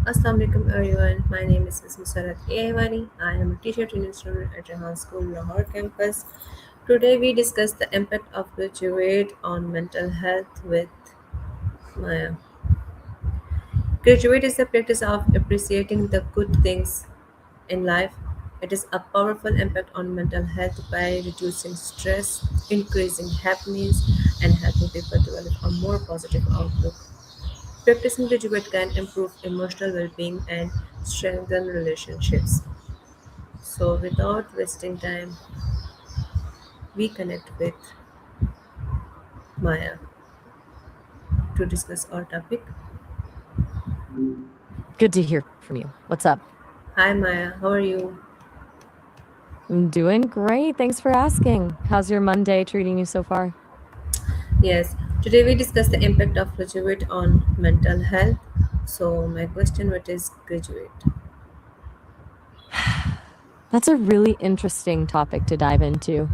Assalamu alaikum everyone. My name is Ms. Musarat Ehwani. I am a teacher training student at Jahan School, Lahore campus. Today we discuss the impact of graduate on mental health with Maya. Graduate is the practice of appreciating the good things in life. It is a powerful impact on mental health by reducing stress, increasing happiness, and helping people develop a more positive outlook. Practicing graduate can improve emotional well-being and strengthen relationships. So, without wasting time, we connect with Maya to discuss our topic. Good to hear from you. What's up? Hi, Maya. How are you? I'm doing great. Thanks for asking. How's your Monday treating you so far? Yes. Today we discuss the impact of graduate on mental health. So, my question: what is graduate? That's a really interesting topic to dive into.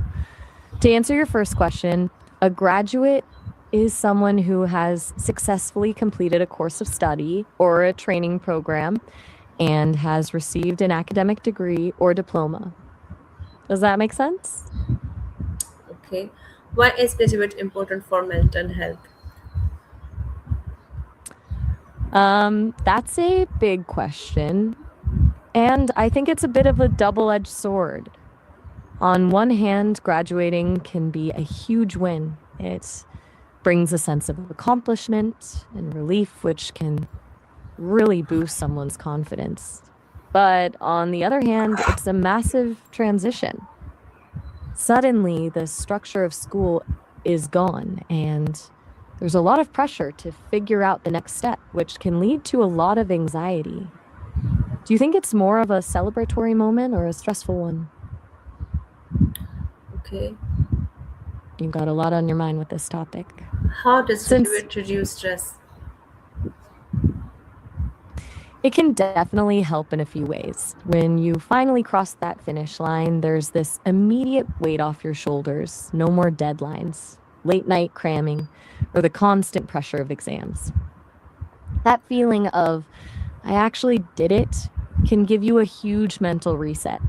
To answer your first question, a graduate is someone who has successfully completed a course of study or a training program and has received an academic degree or diploma. Does that make sense? Okay. Why is graduate important for mental health? That's a big question. And I think it's a bit of a double edged sword. On one hand, graduating can be a huge win. It brings a sense of accomplishment and relief, which can really boost someone's confidence. But on the other hand, it's a massive transition. Suddenly, the structure of school is gone, and there's a lot of pressure to figure out the next step, which can lead to a lot of anxiety. Do you think it's more of a celebratory moment or a stressful one? Okay. You've got a lot on your mind with this topic. How does Since graduate reduce stress? it can definitely help in a few ways. When you finally cross that finish line, there's this immediate weight off your shoulders, no more deadlines, late night cramming, or the constant pressure of exams. That feeling of, I actually did it, can give you a huge mental reset.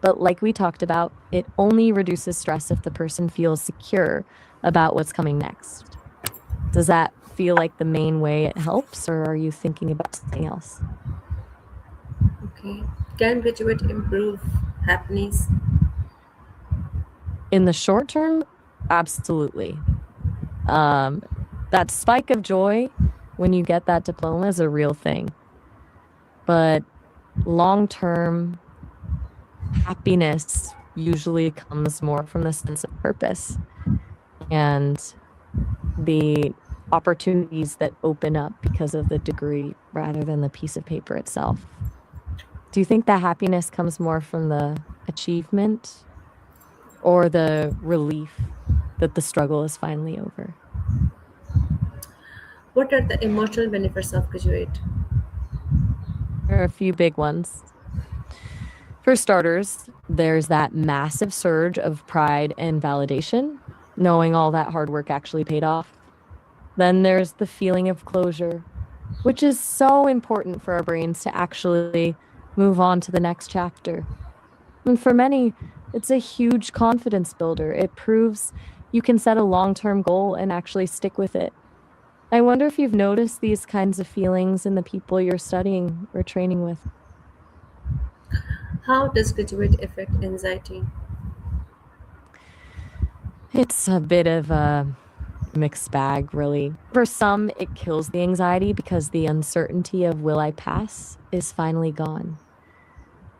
But like we talked about, it only reduces stress if the person feels secure about what's coming next. Does that feel like the main way it helps, or are you thinking about something else? Okay. Can graduate improve happiness? In the short term, absolutely. Um, that spike of joy when you get that diploma is a real thing. But long term, happiness usually comes more from the sense of purpose and the opportunities that open up because of the degree rather than the piece of paper itself. Do you think that happiness comes more from the achievement or the relief that the struggle is finally over? What are the emotional benefits of graduate? There are a few big ones. For starters, there's that massive surge of pride and validation, knowing all that hard work actually paid off. Then there's the feeling of closure, which is so important for our brains to actually move on to the next chapter. And for many, it's a huge confidence builder. It proves you can set a long term goal and actually stick with it. I wonder if you've noticed these kinds of feelings in the people you're studying or training with. How does graduate affect anxiety? It's a bit of a mixed bag, really. For some, it kills the anxiety because the uncertainty of will I pass is finally gone.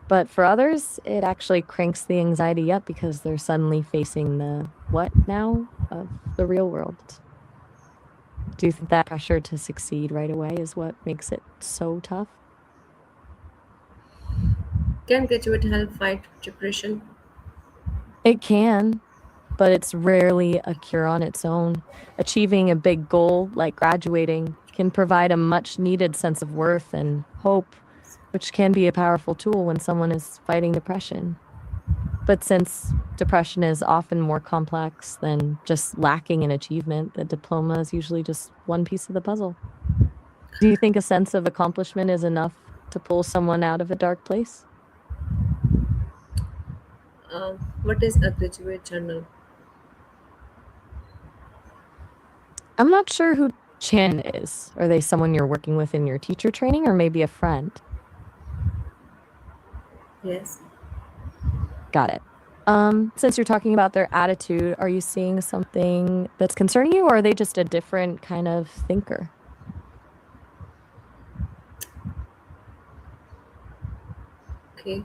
But for others, it actually cranks the anxiety up because they're suddenly facing the what now of the real world. Do you think that pressure to succeed right away is what makes it so tough? Can graduate help fight depression? It can, but it's rarely a cure on its own. Achieving a big goal like graduating can provide a much needed sense of worth and hope, which can be a powerful tool when someone is fighting depression. But since depression is often more complex than just lacking in achievement, the diploma is usually just one piece of the puzzle. Do you think a sense of accomplishment is enough to pull someone out of a dark place? What is a graduate journal? I'm not sure who Chan is. Are they someone you're working with in your teacher training or maybe a friend? Yes. Got it. Since you're talking about their attitude, are you seeing something that's concerning you, or are they just a different kind of thinker? Okay.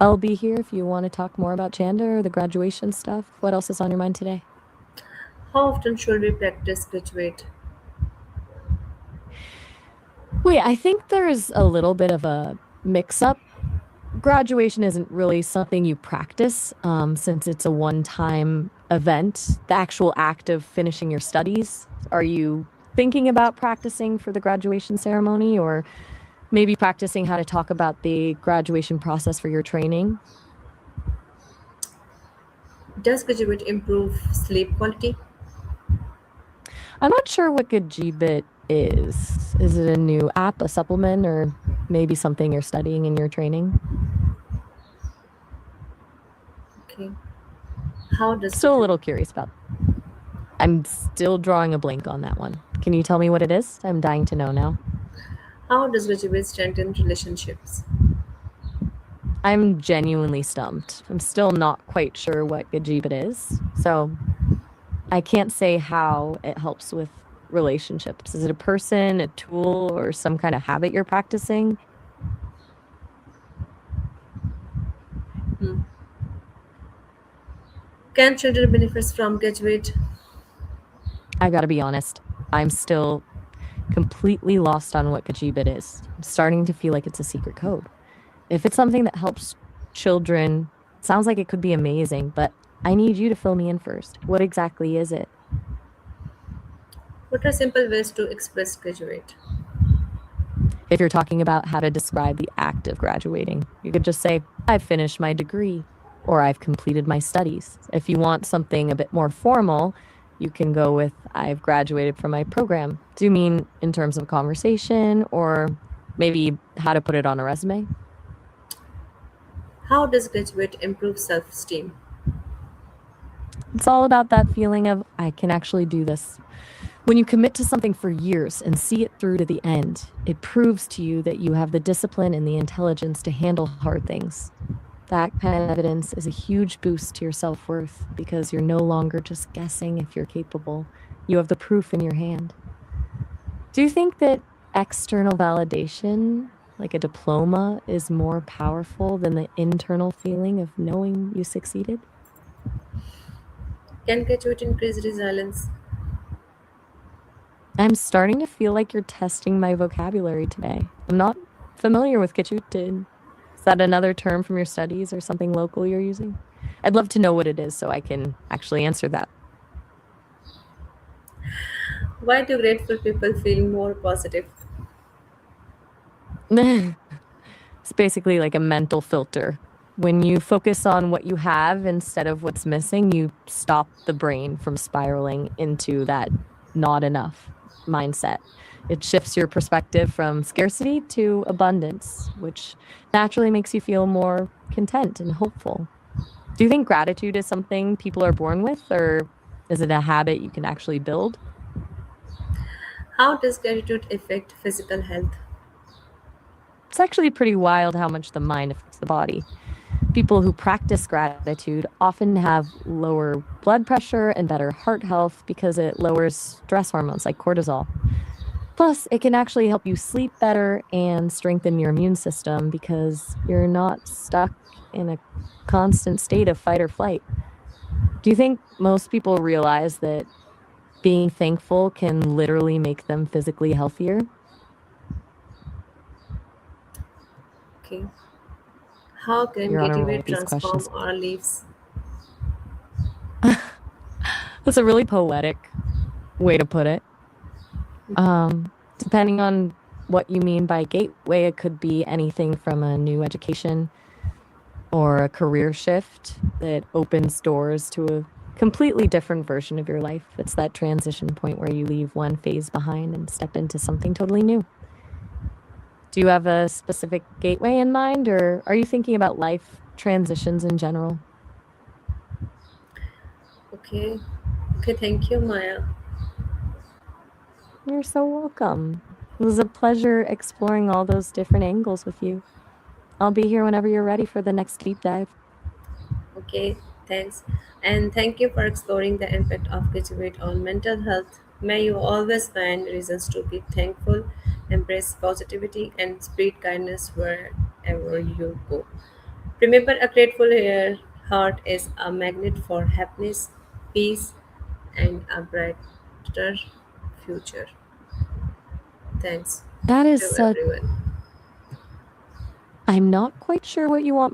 I'll be here if you want to talk more about Chanda or the graduation stuff. What else is on your mind today? How often should we practice graduate? Wait, I think there's a little bit of a mix up. Graduation isn't really something you practice since it's a one time event. The actual act of finishing your studies. Are you thinking about practicing for the graduation ceremony or maybe practicing how to talk about the graduation process for your training? Does graduate improve sleep quality? I'm not sure what Gajibit is. Is it a new app, a supplement, or maybe something you're studying in your training? Okay. How does Still a graduate little curious about. I'm still drawing a blank on that one. Can you tell me what it is? I'm dying to know now. how does graduate strengthen relationships? I'm genuinely stumped. I'm still not quite sure what Gajibit is. So I can't say how it helps with relationships. Is it a person, a tool, or some kind of habit you're practicing? Hmm. Can children benefit from graduate? I gotta be honest. I'm still completely lost on what Gajibit is. I'm starting to feel like it's a secret code. If it's something that helps children, it sounds like it could be amazing, but I need you to fill me in first. What exactly is it? What are simple ways to express graduate? If you're talking about how to describe the act of graduating, you could just say, I've finished my degree or I've completed my studies. If you want something a bit more formal, you can go with, I've graduated from my program. Do you mean in terms of conversation or maybe how to put it on a resume? How does graduate improve self-esteem? It's all about that feeling of, I can actually do this. When you commit to something for years and see it through to the end, it proves to you that you have the discipline and the intelligence to handle hard things. That kind of evidence is a huge boost to your self worth because you're no longer just guessing if you're capable. You have the proof in your hand. Do you think that external validation, like a diploma, is more powerful than the internal feeling of knowing you succeeded? Can graduate increase resilience? I'm starting to feel like you're testing my vocabulary today. I'm not familiar with Kichutin. Is that another term from your studies or something local you're using? I'd love to know what it is so I can actually answer that. Why do grateful people feel more positive? It's basically like a mental filter. When you focus on what you have instead of what's missing, you stop the brain from spiraling into that not enough mindset. It shifts your perspective from scarcity to abundance, which naturally makes you feel more content and hopeful. Do you think gratitude is something people are born with, or is it a habit you can actually build? How does gratitude affect physical health? It's actually pretty wild how much the mind affects the body. People who practice gratitude often have lower blood pressure and better heart health because it lowers stress hormones like cortisol. Plus, it can actually help you sleep better and strengthen your immune system because you're not stuck in a constant state of fight or flight. Do you think most people realize that being thankful can literally make them physically healthier? Okay. How can You're on a roll graduate with these transform questions. our lives? That's a really poetic way to put it. Depending on what you mean by gateway, it could be anything from a new education or a career shift that opens doors to a completely different version of your life. It's that transition point where you leave one phase behind and step into something totally new. Do you have a specific gateway in mind, or are you thinking about life transitions in general? Okay. Okay, thank you, Maya. You're so welcome. It was a pleasure exploring all those different angles with you. I'll be here whenever you're ready for the next deep dive. Okay, thanks. And thank you for exploring the impact of graduate on mental health. May you always find reasons to be thankful, embrace positivity, and spread kindness wherever you go. Remember, a grateful heart is a magnet for happiness, peace, and a brighter future. Thanks That is to such. everyone. I'm not quite sure what you want